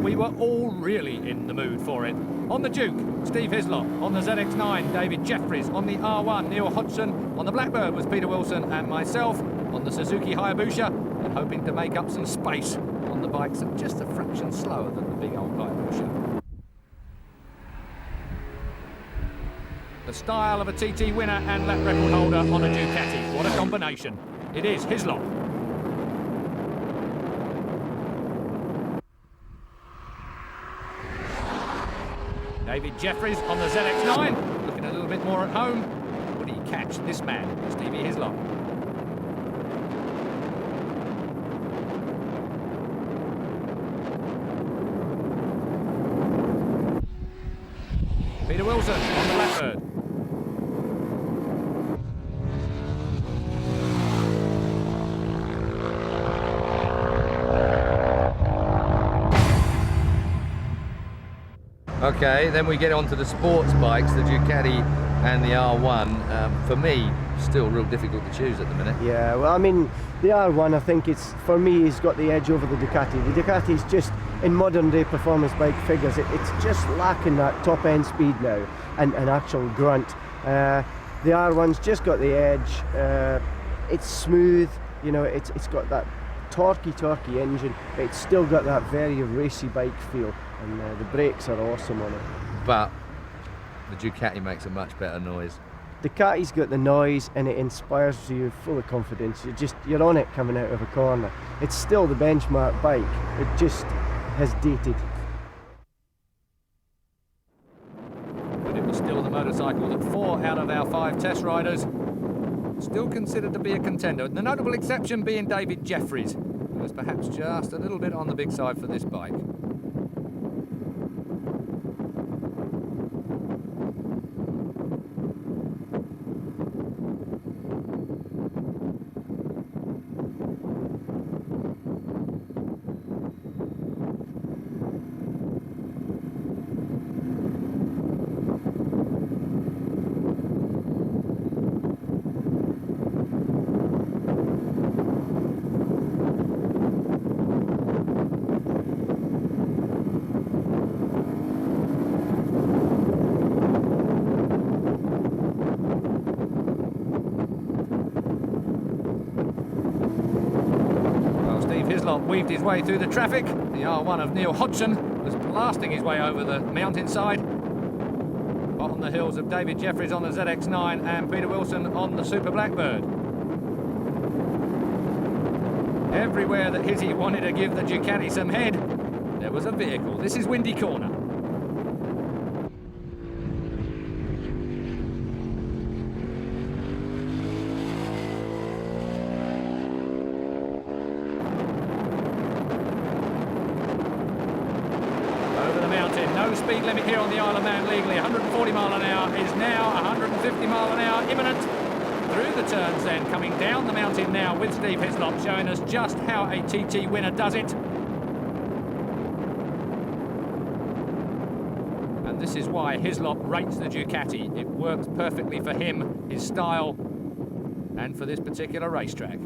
we were all really in the mood for it. On the Duke, Steve Hislop. On the ZX9, David Jeffries. On the R1, Neil Hodgson. On the Blackbird was Peter Wilson and myself. On the Suzuki Hayabusa, and hoping to make up some space on the bikes that are just a fraction slower than the big old Hayabusa. The style of a TT winner and lap record holder on a Ducati. What a combination. It is Hislop. David Jeffries on the ZX9, looking a little bit more at home. Would he catch this man, Stevie Hislop? Peter Wilson on the Blackbird. Okay, then we get on to the sports bikes, the Ducati and the R1. For me, still real difficult to choose at the minute. Yeah, well, I mean, the R1, I think it's, for me, he's got the edge over the Ducati. The Ducati's just, in modern day performance bike figures, it's just lacking that top end speed now and actual grunt. The R1's just got the edge. It's smooth, you know, it's got that torquey engine, but it's still got that very racy bike feel, and the brakes are awesome on it. But the Ducati makes a much better noise. Ducati's got the noise and it inspires you full of confidence. You're on it coming out of a corner. It's still the benchmark bike, it just has dated. But it was still the motorcycle that 4 out of our 5 test riders still considered to be a contender. The notable exception being David Jeffries, who was perhaps just a little bit on the big side for this bike. Hislop weaved his way through the traffic. The R1 of Neil Hodgson was blasting his way over the mountainside. On the hills of David Jeffries on the ZX9 and Peter Wilson on the Super Blackbird. Everywhere that Hizzy wanted to give the Ducati some head, there was a vehicle. This is Windy Corner. No speed limit here on the Isle of Man legally. 140 mile an hour is now 150 mile an hour imminent. Through the turns then, coming down the mountain now with Steve Hislop, showing us just how a TT winner does it. And this is why Hislop rates the Ducati. It works perfectly for him, his style, and for this particular racetrack.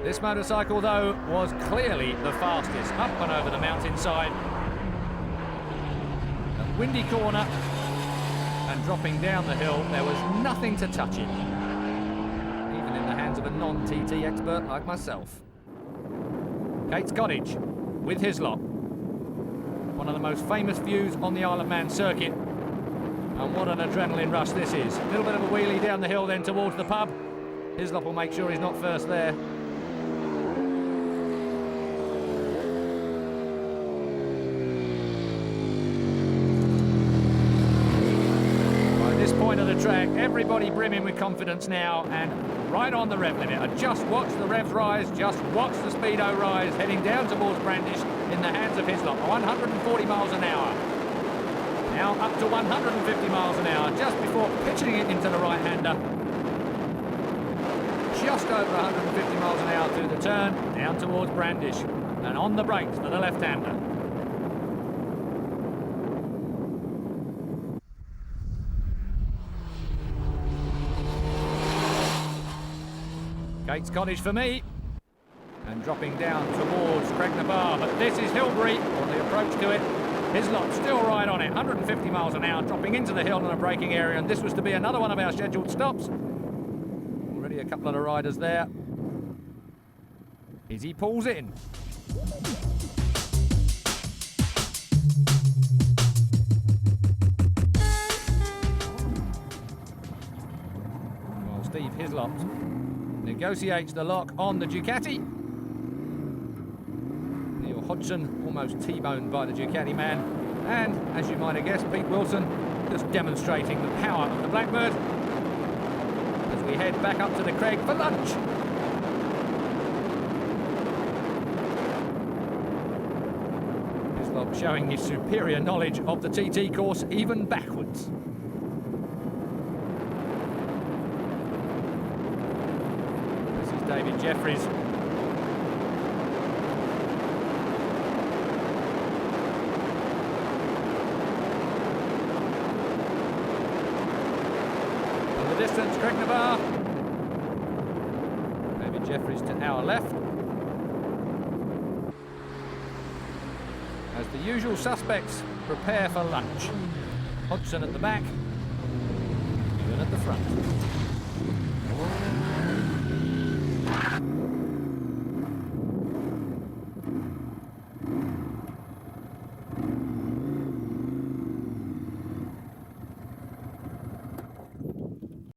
This motorcycle, though, was clearly the fastest, up and over the mountainside. A windy corner, and dropping down the hill, there was nothing to touch it, even in the hands of a non-TT expert like myself. Kate's Cottage with Hislop. One of the most famous views on the Isle of Man circuit. And what an adrenaline rush this is. A little bit of a wheelie down the hill then towards the pub. Hislop will make sure he's not first there. Point of the track, everybody brimming with confidence now, and right on the rev limit. And just watch the revs rise, just watch the speedo rise, heading down towards Brandish in the hands of Hislop. 140 miles an hour. Now up to 150 miles an hour, just before pitching it into the right-hander. just over 150 miles an hour through the turn, down towards Brandish, and on the brakes for the left-hander. Gates Cottage for me, and dropping down towards Craignabar, but this is Hilbury, or the approach to it. Hislop still right on it, 150 miles an hour, dropping into the hill in a braking area, and this was to be another one of our scheduled stops. Already a couple of the riders there. Izzy pulls in. While Steve Hislop negotiates the lock on the Ducati. Neil Hodgson almost T-boned by the Ducati man. And, as you might have guessed, Pete Wilson just demonstrating the power of the Blackbird as we head back up to the Craig for lunch. Hislop showing his superior knowledge of the TT course even backwards. This is David Jeffries. Distance, Craignabar. David Jeffries to our left. As the usual suspects prepare for lunch. Hodgson at the back, Ewan at the front.